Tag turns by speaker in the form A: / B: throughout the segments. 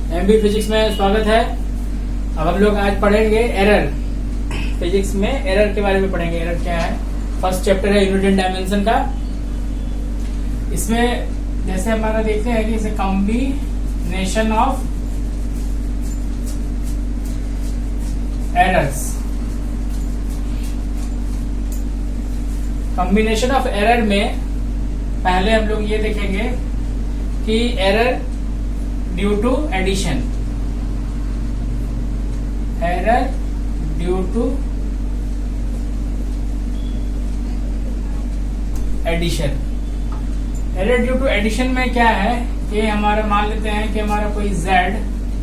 A: MB physics में स्वागत है। अब हम लोग आज पढ़ेंगे एरर। फिजिक्स में एरर के बारे में पढ़ेंगे। एरर क्या है? फर्स्ट चैप्टर है यूनिट एंड डायमेंशन का। इसमें जैसे हमारा देखते हैं कि इसे combination of errors. Combination of error में पहले हम लोग ये देखेंगे कि error due to addition. Error due to addition. Error due to addition में क्या है कि हमारा मान लेते हैं कि हमारा कोई z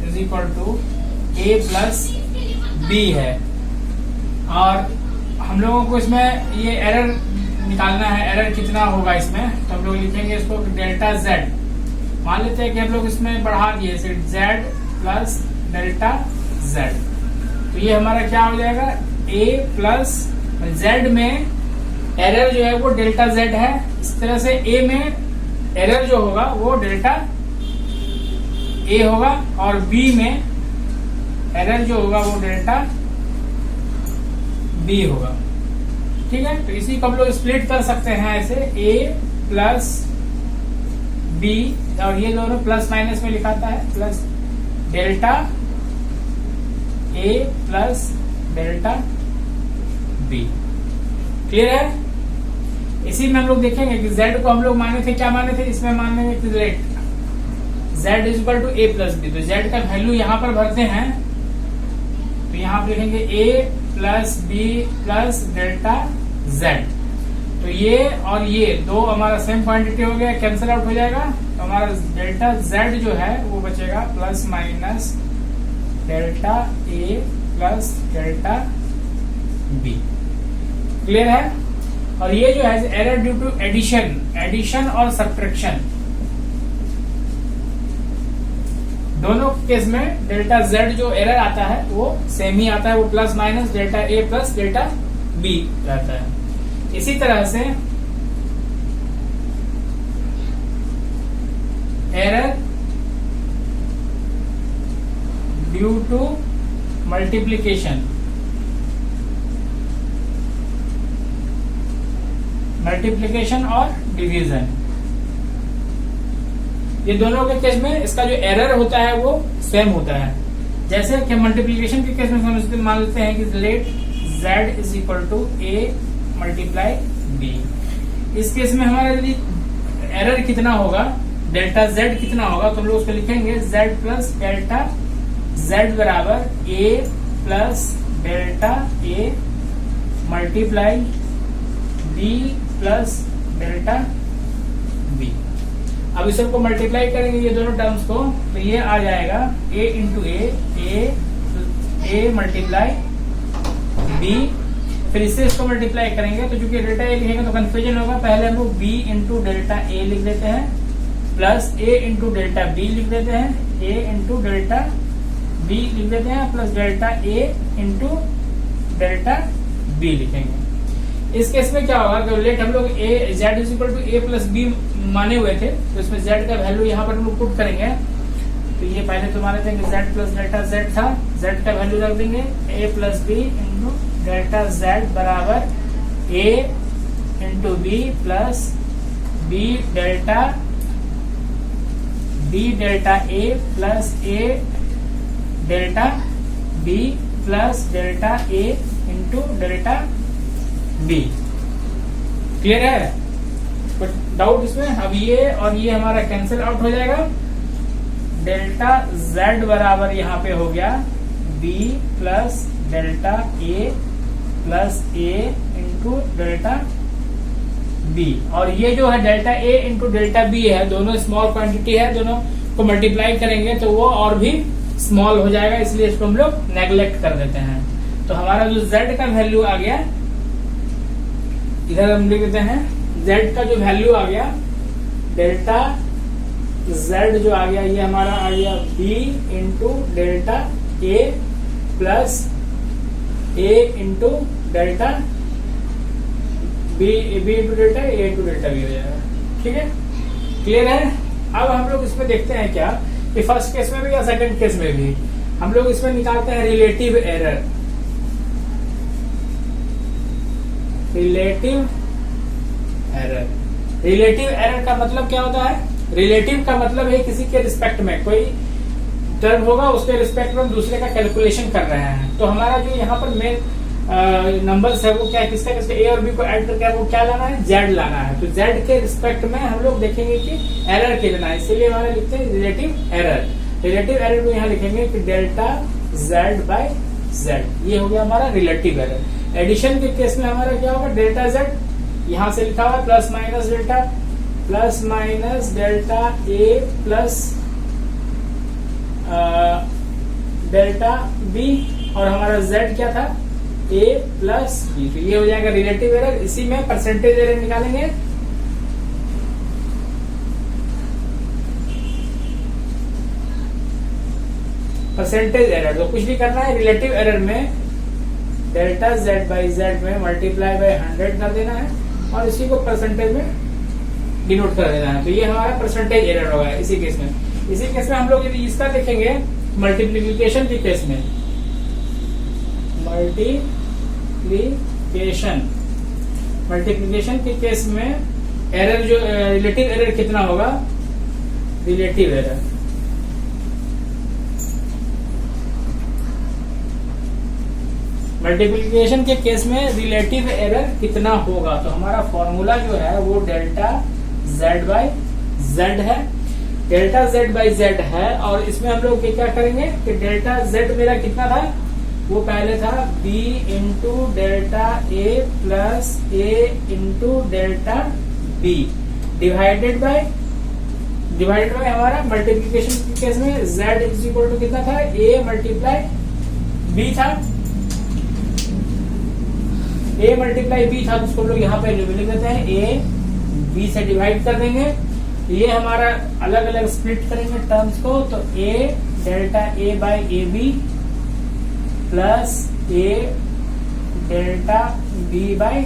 A: is equal to a plus B है और हम लोगों को इसमें ये एरर निकालना है। एरर कितना होगा इसमें, तो हम लोग लिखेंगे इसको डेल्टा z। मान लेते हैं कि हम लोग इसमें बढ़ा दिए z प्लस डेल्टा z, तो ये हमारा क्या हो जाएगा a प्लस z में एरर जो है वो डेल्टा z है। इस तरह से a में एरर जो होगा वो डेल्टा a होगा और b में एरर जो होगा वो डेल्टा b होगा। ठीक है, तो इसी को हम लोग स्प्लिट कर सकते हैं ऐसे a प्लस b, और ये दोनों प्लस माइनस में लिखाता है plus delta a plus delta b। Clear है? इसी में हम लोग देखेंगे कि z को हम लोग माने थे, क्या माने थे इसमें? माने थे let z is equal to a plus b। तो z का वैल्यू यहाँ पर भरते हैं, तो यहाँ पर लिखेंगे a plus b plus delta z। तो ये और ये दो हमारा सेम क्वांटिटी हो गया, कैंसिल आउट हो जाएगा। तो हमारा डेल्टा z जो है वो बचेगा plus minus delta a plus delta b। Clear है? और ये जो है error due to addition, addition और सब्ट्रैक्शन, दोनों केस में डेल्टा z जो एरर आता है वो सेम ही आता है, वो plus minus delta a plus delta b रहता है। इसी तरह से error due to multiplication, multiplication और डिवीजन, ये दोनों के केस में इसका जो एरर होता है वो सेम होता है। जैसे कि मल्टीप्लिकेशन के केस में हम मान लेते हैं कि let z is equal to a multiply b। इस केस में हमारा यदि एरर कितना होगा, डेल्टा z कितना होगा, तो हम लोग उसको लिखेंगे z प्लस डेल्टा z बराबर a plus delta a multiply b plus delta b। अब इस सबको मल्टीप्लाई करेंगे ये दोनों टर्म्स को, तो ये आ जाएगा a into a multiply b। फिर इससे इसको मल्टीप्लाई करेंगे तो चूंकि डेल्टा a लिखेंगे तो कंफ्यूजन होगा, पहले हम लोग b इंटू डेल्टा a लिख देते हैं plus a into delta b लिख देते हैं, a इंटू डेल्टा b लिख देते हैं plus delta a into delta b लिखेंगे। इस केस में क्या होगा कि लेट हम लोग z is equal to a plus b माने हुए थे, तो इसमें z का वैल्यू यहाँ पर हम लोग पुट करेंगे। तो ये पहले तो माने थे कि z प्लस डेल्टा z था, z का वैल्यू रख देंगे a plus b into delta z बराबर a into b plus b delta a plus a delta b plus delta a into delta b। Clear है? कुछ डाउट इसमें? अब ये और ये हमारा कैंसिल आउट हो जाएगा। डेल्टा z बराबर यहाँ पे हो गया b plus delta a plus a into delta b, और ये जो है delta a into delta b है, दोनों स्मॉल क्वांटिटी है, दोनों को मल्टीप्लाई करेंगे तो वो और भी स्मॉल हो जाएगा, इसलिए इसको हम लोग नेग्लेक्ट कर देते हैं। तो हमारा जो z का वैल्यू आ गया, इधर हम लिख देते हैं z का जो वैल्यू आ गया, डेल्टा z जो आ गया ये हमारा आ गया b into delta a plus a into delta b into delta a into delta b हो जाएगा। ठीक है, क्लियर है? अब हम लोग इसमें देखते हैं क्या कि फर्स्ट केस में भी या सेकंड केस में भी हम लोग इसमें निकालते हैं रिलेटिव एरर। रिलेटिव एरर का मतलब क्या होता है? रिलेटिव का मतलब है किसी के रिस्पेक्ट में कोई टर्म होगा, उसके रिस्पेक्ट में हम दूसरे का कैलकुलेशन कर रहे हैं। तो हमारा जो यहाँ पर मेन नंबर्स है वो क्या है, किसका ए और बी को ऐड करके आपको क्या लाना है? जेड लाना है। तो जेड के रिस्पेक्ट में हम लोग देखेंगे कि एरर कितना है, इसीलिए हमारे लिखते हैं रिलेटिव एरर। रिलेटिव एरर को यहाँ लिखेंगे कि डेल्टा जेड बाय जेड, ये हो गया हमारा रिलेटिव एरर। एडिशन के केस में हमारा क्या होगा? डेल्टा जेड, यहां से लिखा हुआ plus minus delta A plus delta B, और हमारा z क्या था? a plus B. तो ये हो जाएगा रिलेटिव एरर। इसी में परसेंटेज एरर निकालेंगे। परसेंटेज एरर तो कुछ भी करना है, रिलेटिव एरर में डेल्टा z बाई जेड में मल्टीप्लाई बाई 100 कर देना है और इसी को परसेंटेज में डिनोट कर देना है। तो ये हमारा परसेंटेज एरर होगा इसी केस में। इसी केस में हम लोग यदि इसका देखेंगे मल्टीप्लीकेशन के केस में, मल्टीप्लीकेशन के केस में एरर जो रिलेटिव एरर कितना होगा? रिलेटिव एरर मल्टीप्लीकेशन के केस में रिलेटिव एरर कितना होगा? तो हमारा फॉर्मूला जो है वो डेल्टा जेड बाई जेड है। डेल्टा जेड बाई जेड है और इसमें हम लोग क्या करेंगे कि डेल्टा जेड मेरा कितना था? वो पहले था b into delta A plus A into delta B divided by हमारा मल्टीप्लीकेशन के केस में z इज इक्वल टू कितना था? a मल्टीप्लाई b था। a मल्टीप्लाई b था, उसको हम लोग यहाँ पे लिख देते हैं, a b से डिवाइड कर देंगे। ये हमारा अलग अलग स्प्लिट करेंगे टर्म्स को, तो a delta a by A B plus a delta b by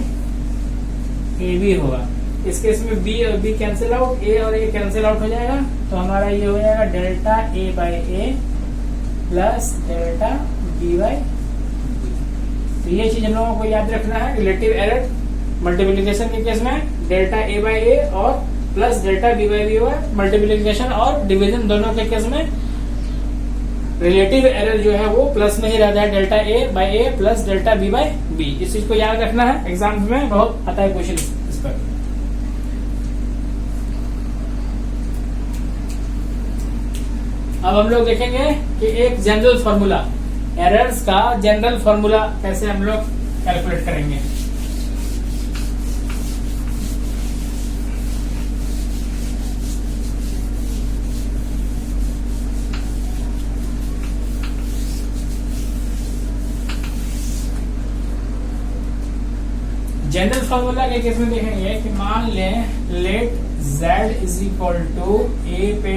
A: A B होगा। इस केस में b और b कैंसिल आउट, a और a कैंसिल आउट हो जाएगा। तो हमारा ये हो जाएगा delta a by A plus delta b by. तो ये चीज हम लोगों को याद रखना है। रिलेटिव एरर मल्टीप्लीकेशन के केस में डेल्टा a बाई ए और plus delta b by B हुआ। मल्टीप्लीकेशन और डिवीजन दोनों के केस में रिलेटिव एरर जो है वो प्लस में ही रहता है, delta a by A plus delta b by B. इस चीज को याद रखना है, एग्जाम में बहुत आता है क्वेश्चन इस पर। अब हम लोग देखेंगे कि एक जनरल फॉर्मूला, एरर्स का जनरल फॉर्मूला कैसे हम लोग कैलकुलेट करेंगे। जनरल फॉर्मूला के केस में देखेंगे कि मान लें let z is equal to a पे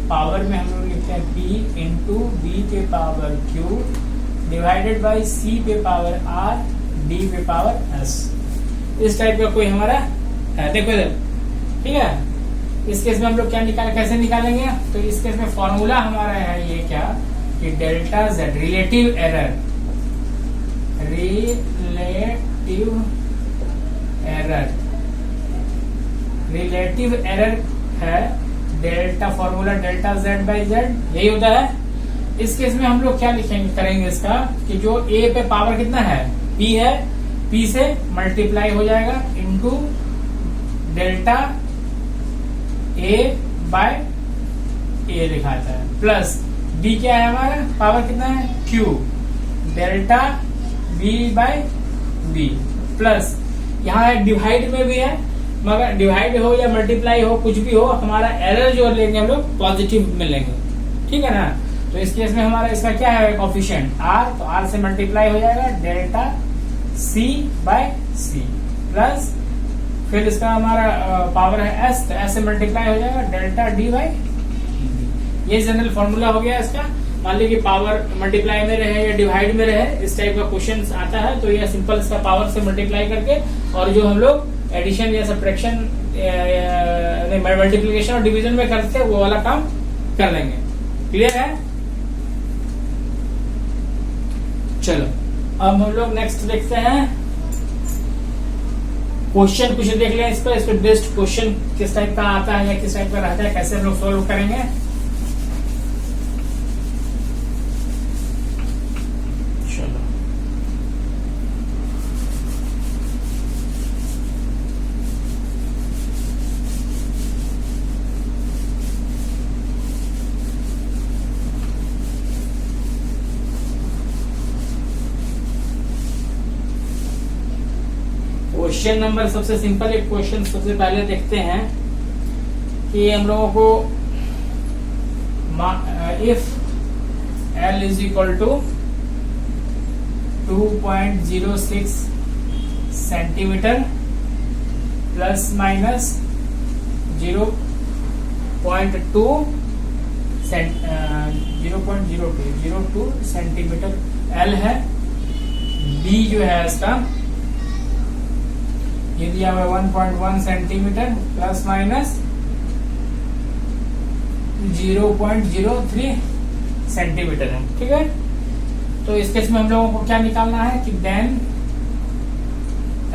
A: पावर में हम लोग लिखते हैं p इंटू बी पे power q divided by c पे पावर r d पे पावर s। इस टाइप का कोई हमारा है, देखो इधर, ठीक है। इस केस में हम लोग क्या कैसे निकालेंगे? तो इस केस में फॉर्मूला हमारा है ये क्या कि डेल्टा z रिलेटिव एरर है delta, formula delta z by Z, यही होता है। इस केस में हम लोग क्या करेंगे इसका कि जो a पे पावर कितना है? p है, p से मल्टीप्लाई हो जाएगा into delta a by a लिखाता है, प्लस b क्या है हमारा? पावर कितना है? q delta b by b, plus यहाँ डिवाइड में भी है, मगर डिवाइड हो या मल्टीप्लाई हो कुछ भी हो, हमारा एरर जो लेंगे हम लोग पॉजिटिव में लेंगे, ठीक है ना। तो इस केस में हमारा इसका क्या है? कोफिशिएंट r, तो r से मल्टीप्लाई हो जाएगा delta c by c, plus फिर इसका हमारा पावर है s, तो s से मल्टीप्लाई हो जाएगा डेल्टा d बाय d। ये जनरल फॉर्मूला हो गया इसका। मान लीजिए पावर मल्टीप्लाई में रहे या डिवाइड में रहे, इस टाइप का क्वेश्चन आता है तो ये सिंपल इसका पावर से मल्टीप्लाई करके और जो हम लोग एडिशन या सब्ट्रैक्शन मल्टीप्लिकेशन और डिवीजन में करते हैं वो वाला काम कर लेंगे, क्लियर है? चलो अब हम लोग नेक्स्ट देखते हैं क्वेश्चन। कुछ देख लें इस पर बेस्ड क्वेश्चन किस टाइप का आता है या किस टाइप का रहता है, कैसे हम लोग सोल्व करेंगे। चलो क्वेश्चन नंबर सबसे सिंपल एक क्वेश्चन सबसे पहले देखते हैं कि हम लोगों को if L is equal to 2.06 centimetre plus minus 0.02 centimetre L है। B जो है इसका ये दिया हुआ 1.1 सेंटीमीटर प्लस माइनस 0.03 सेंटीमीटर है। ठीक है, तो इस केस में हम लोगों को क्या निकालना है कि देन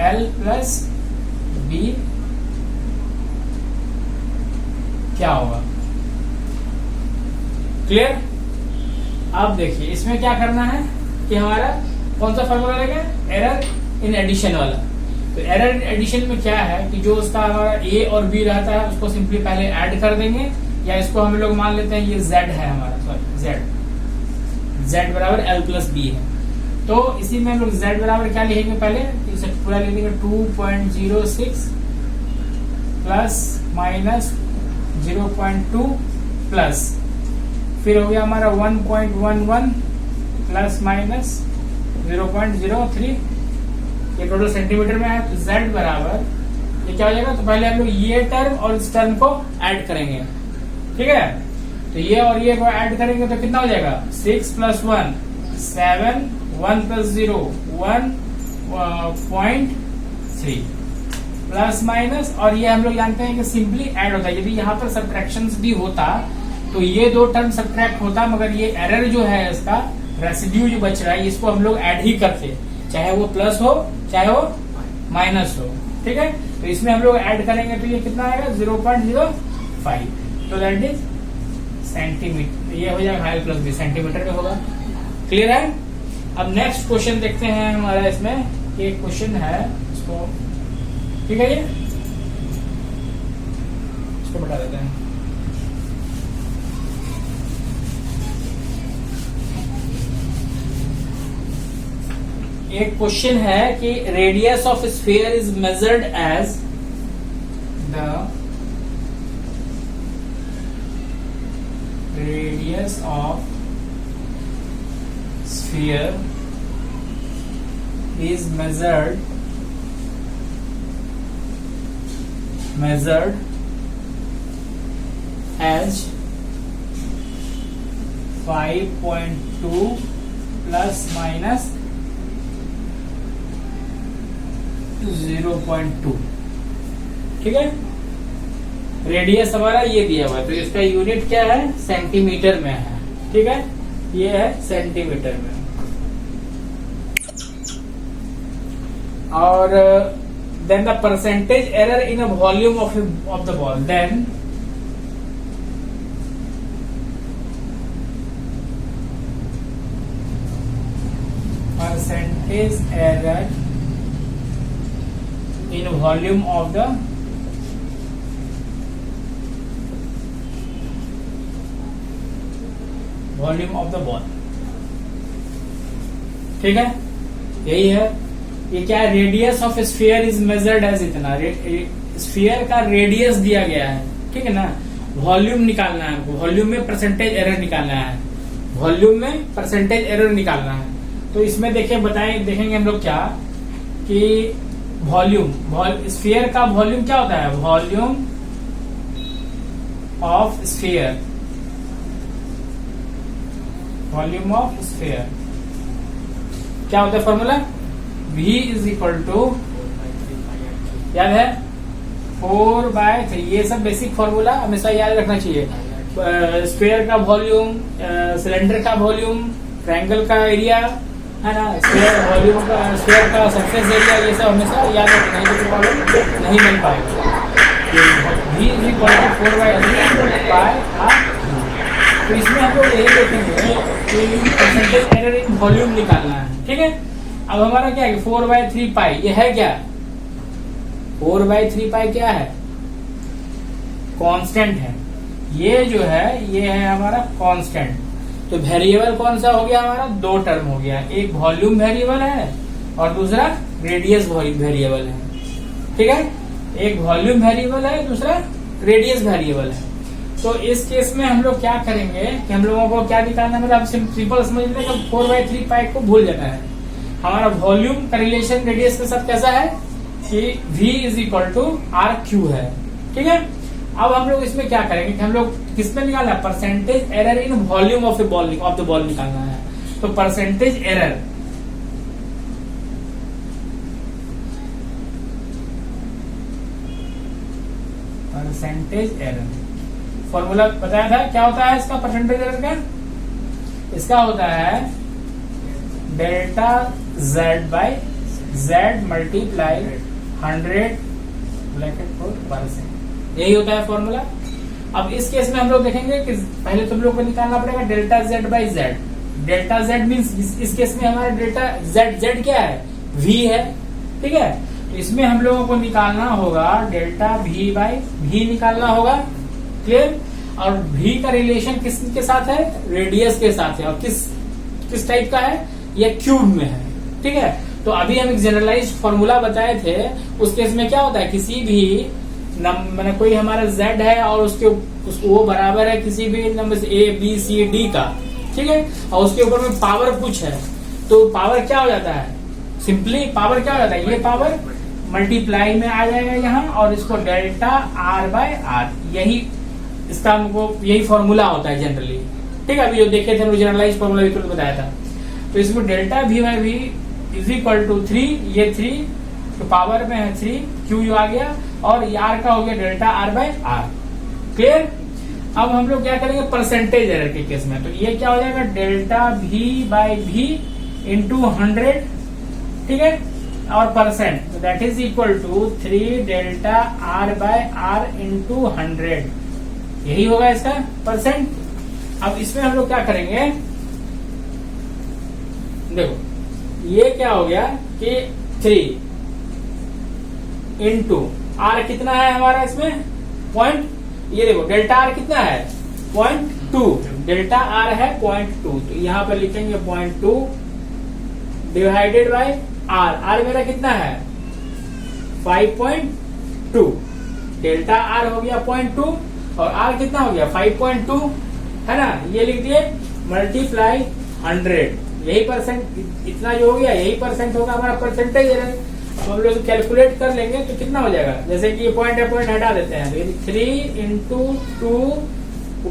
A: L प्लस B क्या होगा। क्लियर? अब देखिए इसमें क्या करना है कि हमारा कौन सा फॉर्मूला लगेगा, एरर इन एडिशन वाला। तो एरर इन एडिशन में क्या है कि जो उसका हमारा A और B रहता है उसको सिंपली पहले ऐड कर देंगे, या इसको हम लोग मान लेते हैं ये Z है हमारा, सॉरी Z बराबर L प्लस B है। तो इसी में हम लोग Z बराबर क्या लिखेंगे, पहले इसे पूरा लिख देंगे 2.06 प्लस माइनस 0.2 प्लस फिर हो गया हमारा 1.11 प्लस माइनस 0.03, ये टोटल सेंटीमीटर में है। तो Z बराबर ये क्या हो जाएगा, तो पहले हम लोग ये टर्म और इस टर्म को ऐड करेंगे। ठीक है, तो ये और ये को ऐड करेंगे तो कितना हो जाएगा 6 प्लस 1 7 1 प्लस 0 1.3 प्लस माइनस, और ये हम लोग जानते हैं कि सिंपली ऐड होता है। यदि यहाँ पर सब्ट्रैक्शंस भी होता तो ये दो टर्म सब्ट्रैक्ट होता, मगर ये एरर जो है इसका रेसिड्यू जो बच रहा है इसको हम लोग ऐड ही करते, चाहे वो प्लस हो चाहे वो माइनस हो। ठीक है, तो इसमें हम लोग ऐड करेंगे तो ये कितना आएगा 0.05, तो दैट इज सेंटीमीटर। ये हो जाएगा L प्लस B सेंटीमीटर में होगा। क्लियर है? अब नेक्स्ट क्वेश्चन देखते हैं हमारा। इसमें एक क्वेश्चन है, इसको ठीक है, ये इसको बता देते हैं। एक क्वेश्चन है कि radius of sphere is measured as the radius of sphere is measured as 5.2 plus minus 0.2। ठीक है, रेडियस हमारा ये दिया हुआ है, तो इसका यूनिट क्या है, सेंटीमीटर में है। ठीक है, ये है सेंटीमीटर में। और then the percentage error in a volume of the ball, then percentage error in volume of the ball. ठीक है, यही है। ये क्या है, radius of sphere is measured as इतना, स्फीयर का रेडियस दिया गया है। ठीक है ना, वॉल्यूम निकालना है हमको, वॉल्यूम में परसेंटेज एरर निकालना है, वॉल्यूम में परसेंटेज एरर निकालना है। तो इसमें देखिए देखेंगे हम लोग क्या कि वॉल्यूम, स्फीयर का वॉल्यूम क्या होता है, volume of sphere, volume of sphere क्या होता है formula, V is equal to, याद है 4/3। ये सब बेसिक फॉर्मूला हमेशा याद रखना चाहिए। स्क्वायर का वॉल्यूम, सिलेंडर का वॉल्यूम, ट्रायंगल का एरिया, है ना, स्क्वायर वॉल्यूम का, स्क्वायर का सरफेस एरिया, ये सब हमेशा याद रखना है, तो प्रॉब्लम नहीं मिल पाएगा। V इज इक्वल टू 4/3 तो इसमें हम लोग यही देखेंगे कि परसेंटेज एरर इन वॉल्यूम निकालना है। ठीक है, अब हमारा क्या है 4/3 पाई, ये है क्या 4/3 पाई क्या है, कांस्टेंट है। ये जो है ये है हमारा कांस्टेंट। तो वेरिएबल कौन सा हो गया हमारा, दो टर्म हो गया, एक वॉल्यूम वेरिएबल है और दूसरा रेडियस वेरिएबल है। ठीक है, एक वॉल्यूम वेरिएबल है, दूसरा रेडियस वेरिएबल है। तो इस केस में हम लोग क्या करेंगे कि हम लोगों को क्या निकालना है, मतलब सिंपल समझ लें कि 4/3 पाई को भूल जाना है। हमारा वॉल्यूम का रिलेशन रेडियस के साथ कैसा है कि V is equal to RQ है। ठीक है, अब हम लोग इसमें क्या करेंगे कि हम लोग किसमें निकालना है, percentage error in volume of the ball निकालना है। तो परसेंटेज एरर फॉर्मूला बताया था, क्या होता है इसका परसेंटेज एरर का, इसका होता है delta Z by Z multiply 100/%, यही होता है फॉर्मूला। अब इस केस में हम लोग देखेंगे कि पहले तुम लोग को निकालना पड़ेगा delta Z by Z। Delta Z means इस केस में हमारा डेल्टा Z क्या है, V है। ठीक है, तो इसमें हम लोगों को निकालना होगा डेल्टा V बाई V निकालना होगा। क्लियर, और V का रिलेशन किसके साथ है, रेडियस के साथ है, और किस टाइप का है, ये क्यूब में है। ठीक है, तो अभी हम एक जनरलाइज्ड फॉर्मूला बताए थे, उस केस में क्या होता है, किसी भी मैंने कोई हमारा Z है और वो बराबर है किसी भी number A B C D का। ठीक है, और उसके ऊपर में पावर कुछ है, तो पावर क्या हो जाता है, सिंपली पावर क्या हो जाता है, ये पावर मल्टीप्लाई में आ जाएगा यहाँ, और इसको डेल्टा R/R, यही इसका हमको यही फॉर्मूला होता है जनरली। ठीक है, अभी जो देखे थे जनरलाइज फॉर्मूला भी तुरंत बताया था। तो इसमें delta V/V is equal to 3, ये 3 तो पावर में है 3, Q जो आ गया, और R का हो गया डेल्टा R/R। क्लियर, अब हम लोग क्या करेंगे परसेंटेज एरर के केस में, तो ये क्या हो जाएगा डेल्टा V/V इंटू 100। ठीक है, और परसेंट, तो that is equal to 3 delta R/R into 100, यही होगा इसका परसेंट। अब इसमें हम लोग क्या करेंगे, देखो ये क्या हो गया कि 3 इंटू R कितना है हमारा इसमें पॉइंट, ये देखो डेल्टा R कितना है 0.2, डेल्टा R है 0.2, तो यहां पर लिखेंगे 0.2 डिवाइडेड बाय R मेरा कितना है 5.2, डेल्टा R हो गया 0.2 और R कितना हो गया 5.2, है ना, ये लिख दिए, मल्टीप्लाई 100, यही परसेंट, इतना जो हो गया यही परसेंट होगा हमारा परसेंटेज एरर। तो हम लोग कैलकुलेट कर लेंगे तो कितना हो जाएगा, जैसे कि ये पॉइंट है, पॉइंट हटा देते हैं, तो 3 इंटू 2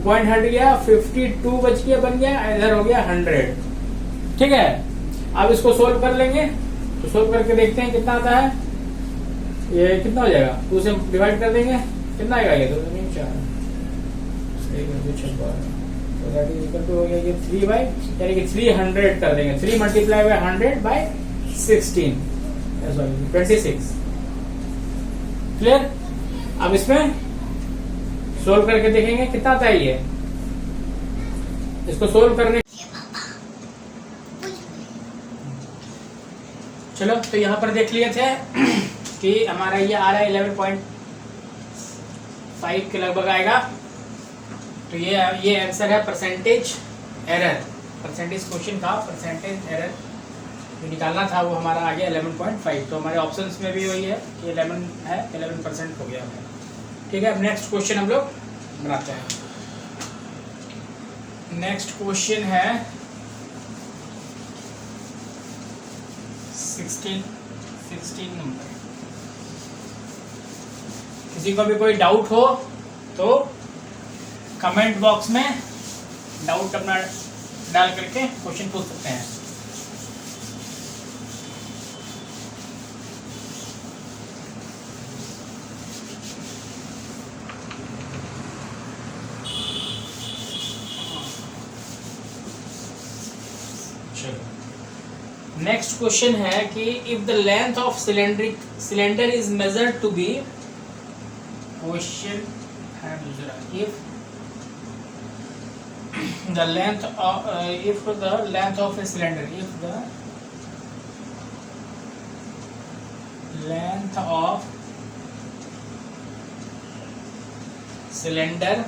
A: पॉइंट हट गया, 52 बच गया, बन गया, इधर हो गया 100। ठीक है, अब इसको सोल्व कर लेंगे, तो सोल्व करके देखते हैं कितना आता है, ये कितना हो जाएगा, 2 से डिवाइड कर देंगे, कितना आएगा ये 2 3 4 तो दैट इज इक्वल टू हो गया ये 3 बाई, यानी कि 300 कर देंगे, 3 multiply by 100 by 16, sorry 26। Clear, अब इसमें सोल्व करके देखेंगे कितना आता है ये, इसको सोल्व करने, चलो तो यहाँ पर देख लिए थे कि हमारा ये आ रहा है 11.5 के लगभग आएगा। तो ये आंसर है परसेंटेज एरर, परसेंटेज क्वेश्चन का परसेंटेज एरर जो निकालना था वो हमारा आ गया 11.5। तो हमारे ऑप्शंस में भी वही है कि 11 है, 11% हो गया है। ठीक है, अब नेक्स्ट क्वेश्चन हम लोग बनाते हैं। नेक्स्ट क्वेश्चन है 16 नंबर। किसी को भी कोई डाउट हो तो कमेंट बॉक्स में डाउट अपना डाल करके क्वेश्चन पूछ सकते हैं। चलो नेक्स्ट क्वेश्चन है कि if the length of cylinder is measured to be, question है दूसरा, if the length of a cylinder, if the length of cylinder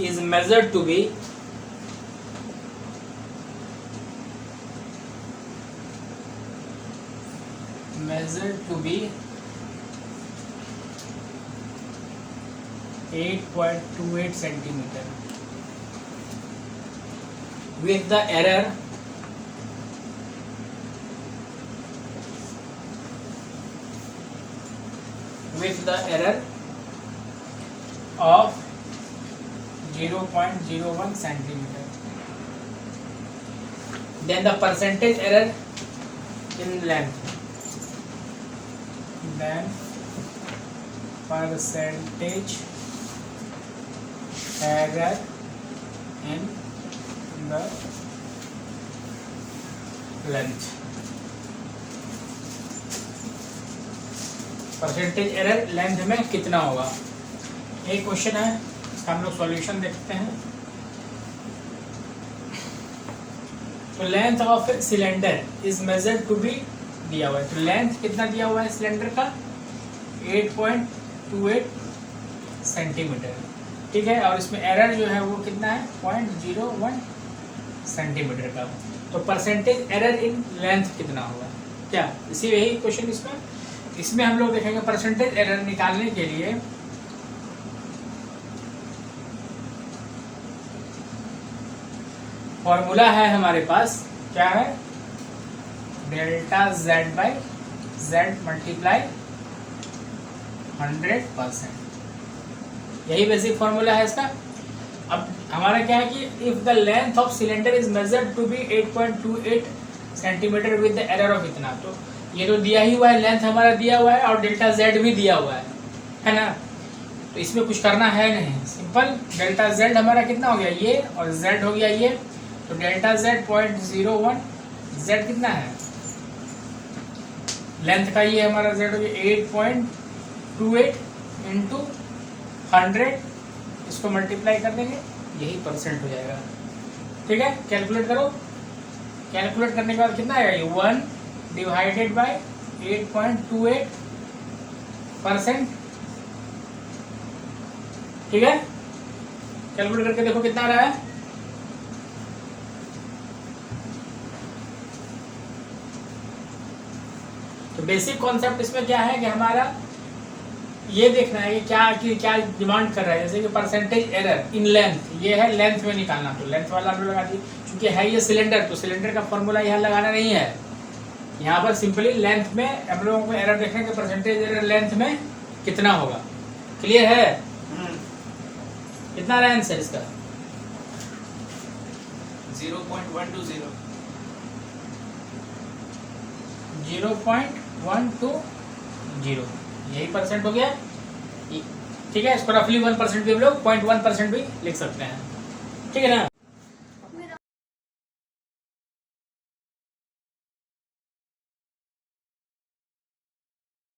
A: is measured to be 8.28 centimeter with the error of 0.01 centimeter, then the percentage error in length, then percentage error in the length, percentage error length में कितना होगा। एक question है, इसका हम लोग solution देखते हैं। तो length of cylinder is measured to be दिया हुआ है, तो लेंथ कितना दिया हुआ है सिलेंडर का 8.28 सेंटीमीटर, ठीक है। और इसमें एरर जो है वो कितना है 0.01 सेंटीमीटर का। तो परसेंटेज एरर इन लेंथ कितना होगा क्या, इसी यही क्वेश्चन इसमें हम लोग देखेंगे। परसेंटेज एरर निकालने के लिए फॉर्मूला है हमारे पास, क्या है, delta Z by Z multiply 100%, यही बेसिक फॉर्मूला है इसका। अब हमारा क्या है कि if the length of cylinder is measured to be 8.28 centimetre with the error of इतना, तो ये तो दिया ही हुआ है, लेंथ हमारा दिया हुआ है और डेल्टा जेड भी दिया हुआ है ना। तो इसमें कुछ करना है नहीं, सिंपल डेल्टा जेड हमारा कितना हो गया ये, और जेड हो गया ये, तो डेल्टा जेड 0.01, जेड कितना है लेंथ का, ये हमारा जेड हो गया 8.28 इंटू 100, इसको मल्टीप्लाई कर देंगे, यही परसेंट हो जाएगा, ठीक है। कैलकुलेट करो, कैलकुलेट करने के बाद कितना आएगा ये 1 डिवाइडेड बाय 8.28%, ठीक है। कैलकुलेट करके देखो कितना आ रहा है, तो बेसिक कॉन्सेप्ट इसमें क्या है कि हमारा ये देखना है कि क्या डिमांड कर रहा है। जैसे कि परसेंटेज एरर इन लेंथ, ये है लेंथ में निकालना, तो लेंथ वाला हम लोग लगा दिए, क्योंकि है ये सिलेंडर, तो सिलेंडर का फॉर्मूला यहाँ लगाना नहीं है, यहाँ पर सिंपली लेंथ में हम लोगों को एरर देखने के परसेंटेज एरर लेंथ में कितना होगा। क्लियर है, कितना रहा आंसर इसका
B: 0.120,
A: 0.120, यही परसेंट हो गया, ठीक है। इसको रफली 1% भी हम लोग 0.1% भी लिख सकते हैं, ठीक है ना।